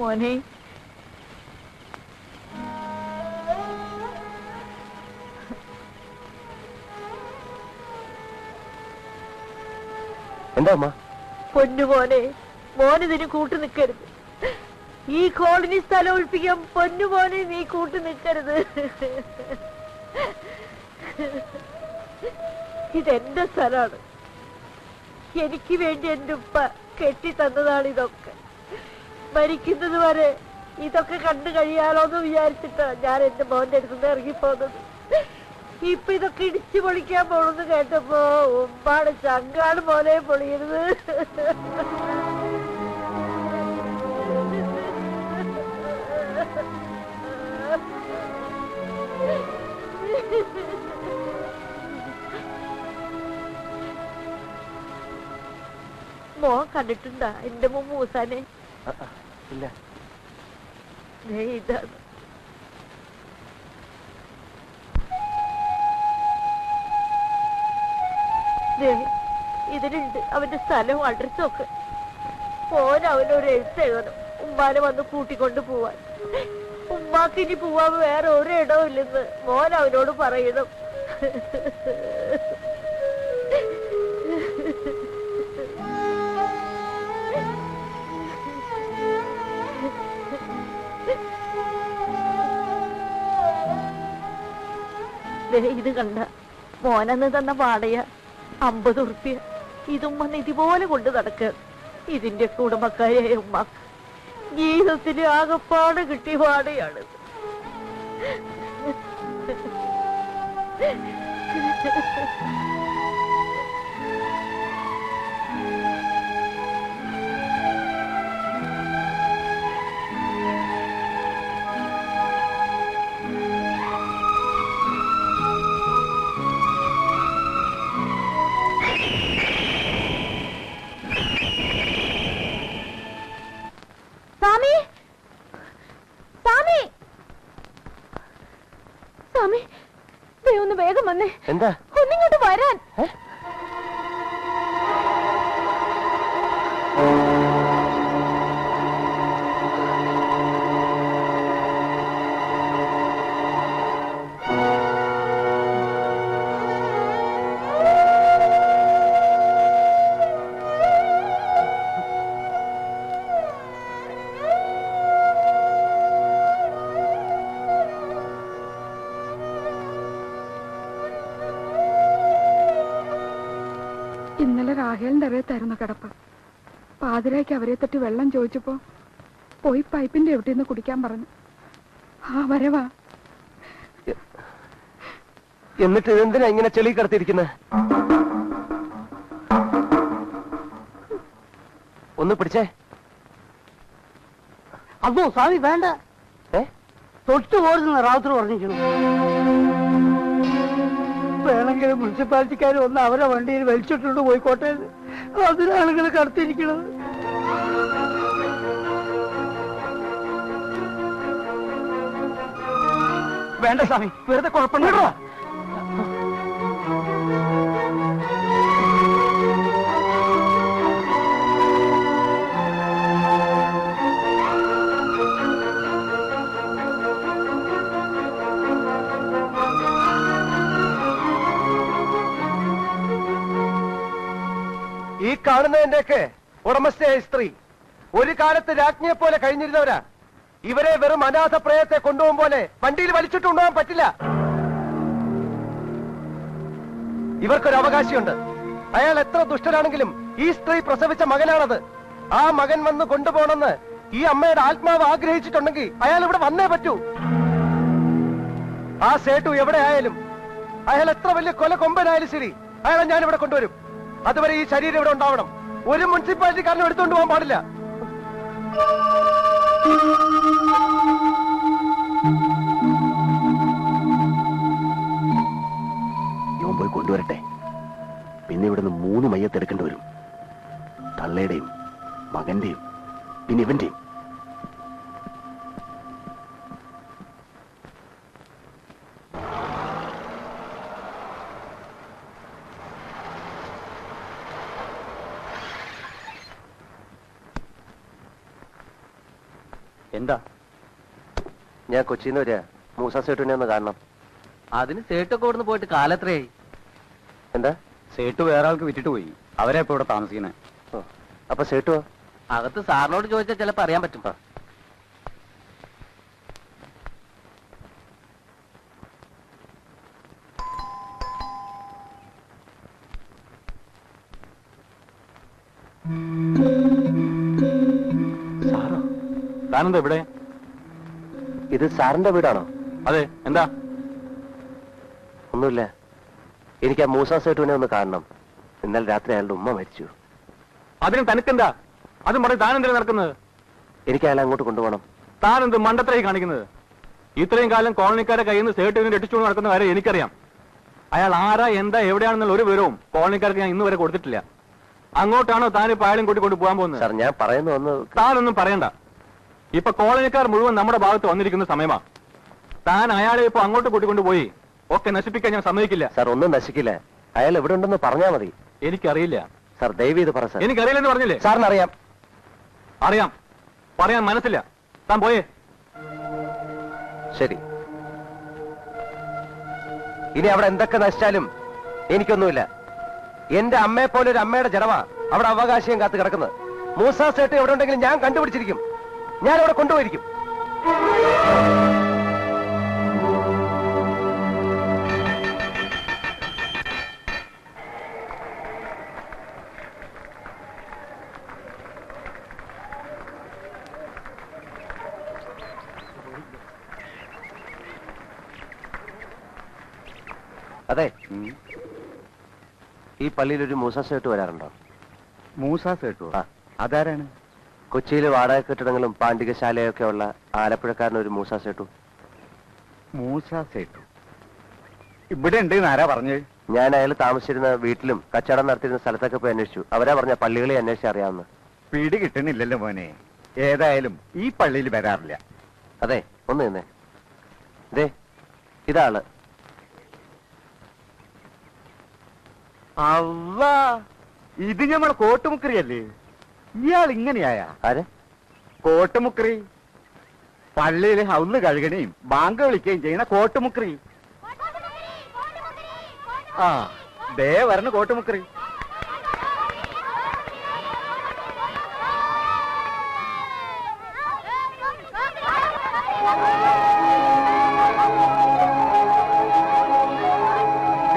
മോനെ എന്താ അമ്മ? പൊന്നുമോനെ, മോനിതിന് കൂട്ടു നിൽക്കരുത്. ഈ കോളനി സ്ഥലം ഒഴിപ്പിക്കാൻ പൊന്നുമോനെ നീ കൂട്ടു നിൽക്കരുത്. ഇതെന്റെ സ്ഥലമാണ്. എനിക്ക് വേണ്ടി എന്റെ ഉപ്പ കെട്ടി തന്നതാണ് ഇതൊക്കെ. മരിക്കുന്നത് വരെ ഇതൊക്കെ കണ്ടു കഴിയാലോന്ന് വിചാരിച്ചിട്ടാ ഞാൻ എന്റെ മോന്റെ അടുത്തുനിന്ന് ഇറങ്ങിപ്പോന്നത്. ഇപ്പൊ ഇതൊക്കെ ഇടിച്ചു പൊളിക്കാൻ പോണെന്ന് കേട്ടപ്പോ ഉമ്പാട് ചങ്കാട് പോലെ പൊളിയരുത്. മോൻ കണ്ടിട്ടുണ്ടാ എന്റെ മൂസാനെ? ഇല്ല. ഇതാണ് ഇതിലുണ്ട് അവന്റെ സ്ഥലവും അഡ്രസ്സും ഒക്കെ. മോൻ അവനൊരു എഴുത്ത് എഴുതണം, ഉമ്മാനെ വന്ന് കൂട്ടിക്കൊണ്ട് പോവാൻ. ഉമ്മാക്ക് ഇനി പോവാൻ വേറെ ഒരു ഇടവും ഇല്ലെന്ന് മോൻ അവനോട് പറയണം. ഇത് കണ്ട മോനന്ന് തന്ന വാടക 50 ഉറുപ്പ്യ. ഇതുമ്മ ഇതുപോലെ കൊണ്ട് നടക്കുക. ഇതിന്റെ കുടുംബക്കാരായ ഉമ്മാക്ക് ജീവിതത്തിന് ആകപ്പാട് കിട്ടിയ വാടകയാണിത്. ഒന്ന് വേഗം വന്നേ. എന്താ? ഒന്നിങ്ങോട്ട് വരാൻ. ഇന്നലെ രാഹേലിന്റെ അറിയത്തായിരുന്നു കിടപ്പ്. പാതിരായ്ക്ക് അവരെ തട്ടി വെള്ളം ചോദിച്ചപ്പോ പോയി പൈപ്പിന്റെ എവിടെന്ന് കുടിക്കാൻ പറഞ്ഞു. ആ വരവാ. എന്നിട്ട് എന്തിനാ ഇങ്ങനെ ചെളി കിടത്തിയിരിക്കുന്നത്? ഒന്ന് പിടിച്ചേ. അതോ സ്വാമി വേണ്ട, തൊട്ടു പോരുന്ന റാവുത്തർ പറഞ്ഞിരിക്കുന്നു. വേണമെങ്കിൽ മുനിസിപ്പാലിറ്റിക്കാർ ഒന്ന് അവരെ വണ്ടിയിൽ വലിച്ചിട്ടുണ്ട് പോയിക്കോട്ടെ. അതിനാണെങ്കിൽ കടത്തിയിരിക്കുന്നത്. വേണ്ട സ്വാമി, വെറുതെ കുഴപ്പമില്ല. ഈ കാണുന്നതിന്റെയൊക്കെ ഉടമസ്ഥയായ സ്ത്രീ ഒരു കാലത്ത് രാജ്ഞിയെ പോലെ കഴിഞ്ഞിരുന്നവരാ. ഇവരെ വെറും അനാഥ പ്രയത്തെ കൊണ്ടുപോകും പോലെ വണ്ടിയിൽ വലിച്ചിട്ട് കൊണ്ടുപോകാൻ പറ്റില്ല. ഇവർക്കൊരു അവകാശമുണ്ട്. അയാൾ എത്ര ദുഷ്ടനാണെങ്കിലും ഈ സ്ത്രീ പ്രസവിച്ച മകനാണത്. ആ മകൻ വന്ന് കൊണ്ടുപോകണമെന്ന് ഈ അമ്മയുടെ ആത്മാവ് ആഗ്രഹിച്ചിട്ടുണ്ടെങ്കിൽ അയാൾ ഇവിടെ വന്നേ പറ്റൂ. ആ സേട്ടു എവിടെ ആയാലും, അയാൾ എത്ര വലിയ കൊല കൊമ്പനായാലും ശരി, അയാളെ ഞാനിവിടെ കൊണ്ടുവരും. അതുവരെ ഈ ശരീരം ഇവിടെ ഉണ്ടാവണം. ഒരു മുനിസിപ്പാലിറ്റിക്കാരനും എടുത്തുകൊണ്ട് പോകാൻ പാടില്ല. ഇവൻ പോയി കൊണ്ടുവരട്ടെ. പിന്നെ ഇവിടുന്ന് 3 മയ്യത്തെടുക്കേണ്ടി വരും. തള്ളയുടെയും മകന്റെയും പിന്നെ ഇവന്റെയും. എന്താ? ഞാൻ കൊച്ചിയിൽ നിന്ന് വരിക, മൂസ സേട്ടുവിനെ ഒന്ന് കാണണം. അതിന് സേട്ടൊക്കെ ഇവിടുന്ന് പോയിട്ട് കാലത്രയായി. എന്താ? സേട്ട് വേറെ ആൾക്ക് വിറ്റിട്ട് പോയി. അവരെ ഇപ്പൊ ഇവിടെ താമസിക്കുന്നത്. അപ്പൊ സേട്ടുവോ? അകത്ത് സാറിനോട് ചോദിച്ചാൽ ചിലപ്പോ അറിയാൻ പറ്റും. സാറോ? താനെന്താ ഇവിടെ? ഇത് സാറിന്റെ വീടാണോ? അതെ. എന്താ? ഒന്നുമില്ല, എനിക്ക് ആ മൂസ സേട്ടുവിനെ ഒന്ന് കാണണം. ഇന്നലെ രാത്രി അയാളുടെ ഉമ്മ മരിച്ചു. അതിന് തനിക്കെന്താ? അതും പറഞ്ഞ് താനെന്തിനാ നടക്കുന്നത്? എനിക്ക് അയാളെ അങ്ങോട്ട് കൊണ്ടുപോകണം. താനെന്ത് മണ്ടത്തരായി കാണിക്കുന്നത്? ഇത്രയും കാലം കോളനിക്കാരെ കയ്യിൽ നിന്ന് സേട്ടുവിനെ രക്ഷിച്ചുകൊണ്ട് നടക്കുന്ന കാര്യം എനിക്കറിയാം. അയാൾ ആരാ, എന്താ, എവിടെയാണെന്നുള്ള ഒരു വിവരവും കോളനിക്കാർക്ക് ഞാൻ ഇന്ന് വരെ കൊടുത്തിട്ടില്ല. അങ്ങോട്ടാണോ താനിപ്പോ അയാളും കൂട്ടിക്കൊണ്ട് പോകാൻ പോകുന്നത്? സാർ, ഞാൻ പറയുന്നു ഒന്ന്. താനൊന്നും പറയണ്ട. ഇപ്പൊ കോളനിക്കാർ മുഴുവൻ നമ്മുടെ ഭാഗത്ത് വന്നിരിക്കുന്ന സമയമാ. താൻ അയാളെ ഇപ്പൊ അങ്ങോട്ട് കൂട്ടിക്കൊണ്ട് പോയി ഒക്കെ നശിപ്പിക്കാൻ ഞാൻ സമ്മതിക്കില്ല. സാർ, ഒന്നും നശിക്കില്ല. അയാൾ എവിടെ ഉണ്ടെന്ന് പറഞ്ഞാൽ മതി. എനിക്കറിയില്ല. സാർ, ദയവ് ഇത് പറ സാർ. എനിക്കറിയില്ലെന്ന് പറഞ്ഞില്ലേ? സാറിനറിയാം. അറിയാം, പറയാൻ മനസ്സില്ല. താൻ പോയേ. ശരി, ഇനി അവിടെ എന്തൊക്കെ നശിച്ചാലും എനിക്കൊന്നുമില്ല. എന്റെ അമ്മയെ പോലെ ഒരു അമ്മയുടെ ജനമാ അവിടെ അവകാശം കാത്ത് കിടക്കുന്നത്. മൂസ സേട്ട് എവിടെ ഉണ്ടെങ്കിലും ഞാൻ കണ്ടുപിടിച്ചിരിക്കും. ഞാൻ അവിടെ കൊണ്ടുപോയിരിക്കും. അതെ, ഈ പള്ളിയിൽ ഒരു മൂസ സേട്ട് വരാറുണ്ടോ? മൂസ സേട്ടു? ആ. അതാരാണ്? കൊച്ചിയിൽ വാടക കെട്ടിടങ്ങളും പാണ്ഡികശാലയൊക്കെ ഉള്ള ആലപ്പുഴക്കാരൻ ഒരു മൂസ സേട്ടു. മൂസ സേട്ടു ഇവിടെ ഉണ്ട് ആരാ പറഞ്ഞത്? ഞാൻ അയാൾ താമസിച്ചിരുന്ന വീട്ടിലും കച്ചവടം നടത്തിയിരുന്ന സ്ഥലത്തൊക്കെ പോയി അന്വേഷിച്ചു. അവരാ പറഞ്ഞ പള്ളികളെ അന്വേഷിച്ച് അറിയാവുന്ന. പിടി കിട്ടുന്നില്ലല്ലോ മോനെ. ഏതായാലും ഈ പള്ളിയിൽ വരാറില്ല. അതെ, ഒന്ന് നിന്നേ. ഇതേ ഇതാള്. അവ ഇത് ഞമ്മളെ കോട്ടുമുക്കറിയല്ലേ? ഇയാൾ ഇങ്ങനെയായ? ആര്? കോട്ടുമുക്കറി. പള്ളിയിൽ ഹൗന്ന് കഴുകണയും ബാങ്ക് വിളിക്കുകയും ചെയ്യുന്ന കോട്ടുമുക്കറി. ആ, ദേ വരണ കോട്ടുമുക്കറി.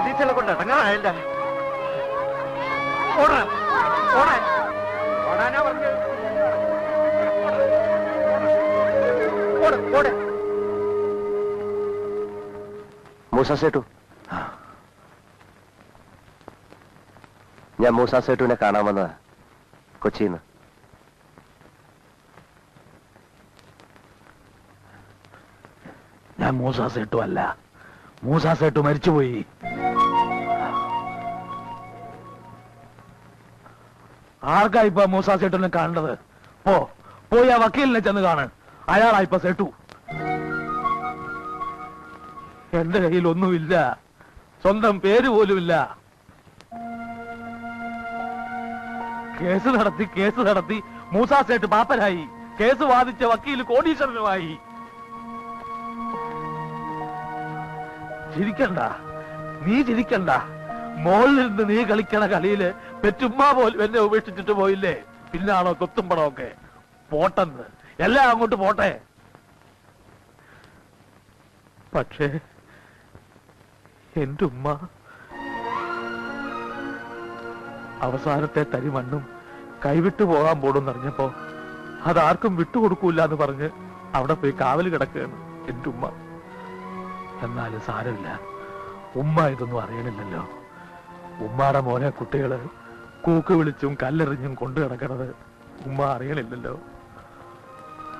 ടീച്ചറെ കൊണ്ട് ഇടങ്ങാറായില്ല. ഓടാൻ ഓടാൻ ഓടാനാ പറഞ്ഞത്. ഓടെ മൂസ സേട്ടു. ഞാൻ മൂസ സേട്ടുവിനെ കാണാൻ വന്നതാ കൊച്ചിന്ന്. ഞാൻ മൂസ സേട്ടു അല്ല. മൂസ സേട്ടു മരിച്ചുപോയി. ആർക്കാ ഇപ്പൊ മൂസ സേട്ടുവിനെ കാണേണ്ടത്? പോയി ആ വക്കീലിനെ ചെന്ന് കാണ്. അയാളാ ഇപ്പൊ സേട്ടു. എന്റെ കയ്യിൽ ഒന്നുമില്ല, സ്വന്തം പേര് പോലുമില്ല. കേസ് നടത്തി മൂസ സേട്ട് പാപ്പനായി. കേസ് വാദിച്ച വക്കീൽ കോടീശ്വരനുമായി. നീ ചിരിക്കണ്ട. മോളിൽ നിന്ന് നീ കളിക്കണ കളിയില് പെറ്റുമ്മ പോലും എന്നെ ഉപേക്ഷിച്ചിട്ട് പോയില്ലേ? പിന്നാണോ കൊത്തുമ്പടമൊക്കെ? പോട്ടെന്ന്, എല്ലാം അങ്ങോട്ട് പോട്ടെ. പക്ഷേ എന്റെ ഉമ്മ അവസാനത്തെ തരി മണ്ണും കൈവിട്ടു പോകാൻ പോടുന്നറിഞ്ഞപ്പോ അതാർക്കും വിട്ടുകൊടുക്കൂല എന്ന് പറഞ്ഞ് അവിടെ പോയി കാവല് കിടക്കുകയാണ് എന്റെ ഉമ്മ. എന്നാലും സാരമില്ല, ഉമ്മ ഇതൊന്നും അറിയണില്ലല്ലോ. ഉമ്മാടെ മോനെ കുട്ടികള് കൂക്ക് വിളിച്ചും കല്ലെറിഞ്ഞും കൊണ്ടു കിടക്കണത് ഉമ്മ അറിയണില്ലല്ലോ.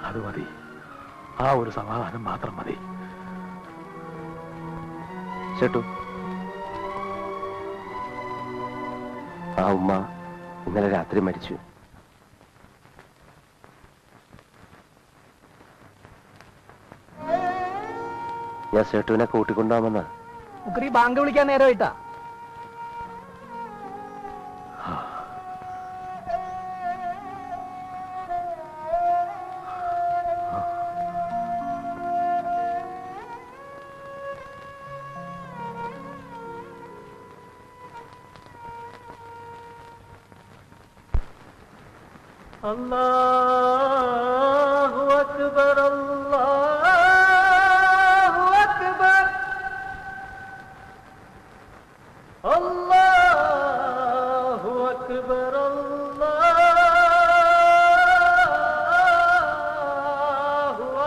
അത് മതി, ആ ഒരു സമാധാനം മാത്രം മതി. ചേട്ടു, ആ ഉമ്മ ഇന്നലെ രാത്രി മരിച്ചു. ഞാൻ സേട്ടുവിനെ കൂട്ടിക്കൊണ്ടുപോകാമെന്ന്. മുക്കറി ബാങ്ക് വിളിക്കാൻ നേരമായിട്ടാ. അല്ലാഹു അക്ബർ അല്ലാഹു അക്ബർ അല്ലാഹു അക്ബർ അല്ലാഹു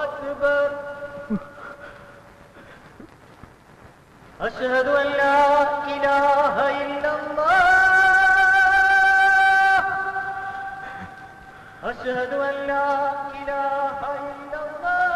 അക്ബർ അശ്ഹദു അൻ ലാ ഇലാഹ ഇല്ലല്ലാഹ് أشهد أن لا إله إلا الله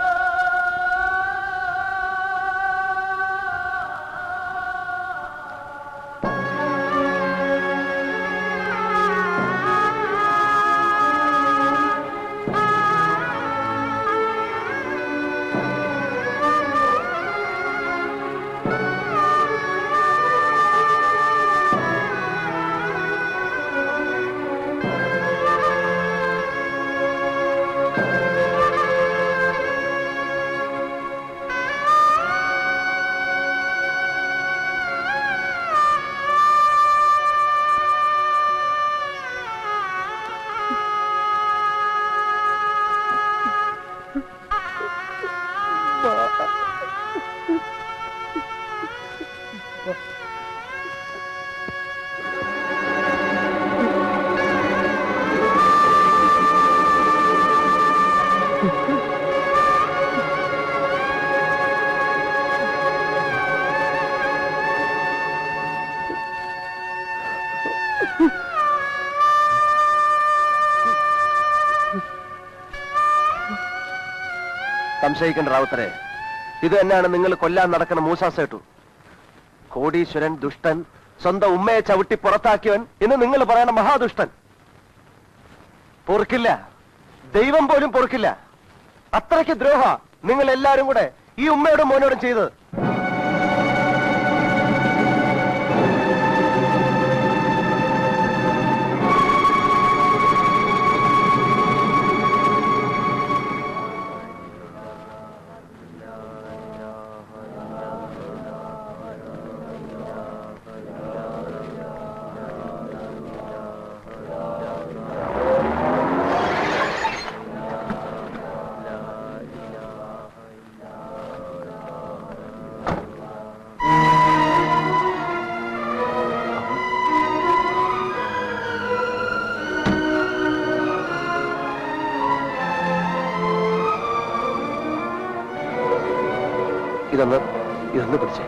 സംശയിക്കേണ്ട റാവുത്തരെ, ഇത് തന്നെയാണ് നിങ്ങൾ കൊല്ലാൻ നടക്കുന്ന മൂസാ സേട്ടു. കോടീശ്വരൻ, ദുഷ്ടൻ, സ്വന്തം ഉമ്മയെ ചവിട്ടി പുറത്താക്കിയവൻ, ഇന്ന് നിങ്ങൾ പറയണ മഹാദുഷ്ടൻ. പൊറുക്കില്ല, ദൈവം പോലും പൊറുക്കില്ല. അത്രയ്ക്ക് ദ്രോഹ നിങ്ങൾ എല്ലാരും കൂടെ ഈ ഉമ്മയോടും മോനോടും ചെയ്തത്. ഇതൊന്ന് പിടിച്ചേ.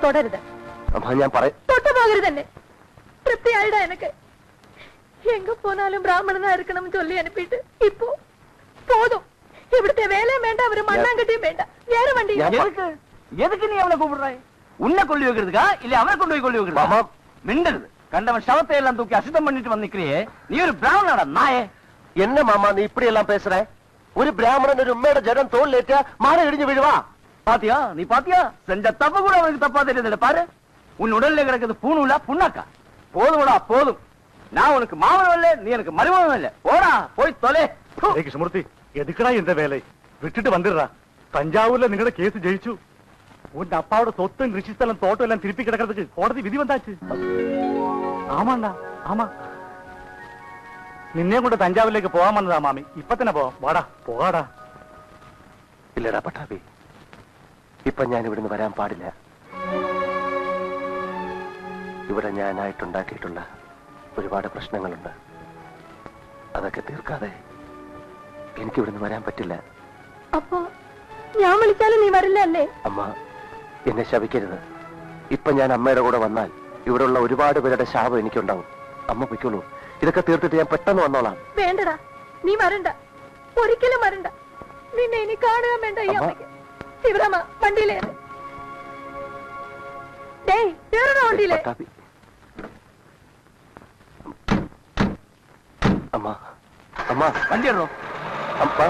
தொடருது. അമ്മ ഞാൻ தொட்டு போகிறதல்ல. திருப்தி ஆயிடா எனக்கு. எங்க போனாலும் பிராமணனா இருக்கணும்னு சொல்லி அனுப்பிட்டு இப்போ போதும். இവിടുത്തെ வேலையும் வேண்டாம், அவரு மண்ணாங்கட்டியும் வேண்டாம். ஏற வண்டி. எதுக்கு நீ அவனை கூப்பிடுறாய்? உன்னை கொள்ளி வைக்கிறதுக்கா இல்ல அவனை கொண்டு போய் கொள்ளி வைக்கிறதா? மிண்டது கண்டவன் சவத்தை எல்லாம் தூக்கி அசுத்தம் பண்ணிட்டு வந்து நிக்கிறியே, நீ ஒரு பிராமணாடா நாயே. என்ன மாமா நீ இப்படி எல்லாம் பேசுற? ஒரு பிராமணன் ஒரு உண்மையோட ஜடம் தோல்லேட்டா மாற இடிஞ்சு விழுவா. பாத்தியா நீ பாத்தியா? செஞ்ச தப்பு கூட அவனுக்கு தப்பா தெரியுது. பாரு, உன் உடல்ல கிடக்குது பூணுல புண்ணாக்கா. போதும்டா போதும். நான் உனக்கு மாமனம் இல்ல, நீ எனக்கு மருமகன் இல்ல. போடா போய் தொலை. கிருஷ்ணமூர்த்தி, எதுக்குடா இந்த வேலை? விட்டுட்டு வந்துடுறா. தஞ்சாவூர்ல നിങ്ങളുടെ കേസ് ജയിച്ചു. உன் அப்பாவோட சொத்து, ரிஷிஸ்தலம், தோட்டம் எல்லாம் திருப்பி கிடக்கிறதுக்கு கோടതി விதி வந்தாச்சு. ஆமாண்டா ஆமா. നിന്നെ കൊണ്ട് തഞ്ചാവൂരിലേക്ക് പോകാൻ വന്നതാ മാമി. ഇപ്പൊ തന്നെ പോവാം. വാടാ പോകാടാ. ഇല്ലടാ പട്ടാഭി, ഇപ്പൊ ഞാൻ ഇവിടുന്ന് വരാൻ പാടില്ല. ഇവിടെ ഞാനായിട്ടുണ്ടാക്കിയിട്ടുള്ള ഒരുപാട് പ്രശ്നങ്ങളുണ്ട്. അതൊക്കെ തീർക്കാതെ എനിക്ക് ഇവിടുന്ന് വരാൻ പറ്റില്ല. അപ്പോ ഞാൻ വിളിച്ചാലും നീ വരില്ല അല്ലേ? അമ്മ എന്നെ ശപിക്കരുത്. ഇപ്പൊ ഞാൻ അമ്മയുടെ കൂടെ വന്നാൽ ഇവിടെയുള്ള ഒരുപാട് പേരുടെ ശാപം എനിക്കുണ്ടാവും. അമ്മ പൊയ്ക്കോളൂ. ഇതൊക്കെ തീർത്തിട്ട് ഞാൻ പെട്ടെന്ന് വന്നോളാം. വേണ്ടടാ, നീ വരണ്ട, ഒരിക്കലും വരണ്ട. നിന്നെ ഇനി കാണുക വേണ്ട. ഈ അമ്മയ്ക്ക് ശിവരാമ വണ്ടിയിലേറെ. വണ്ടിയിലേ. അമ്മ അമ്മ വണ്ടി ഇടോ. അമ്മ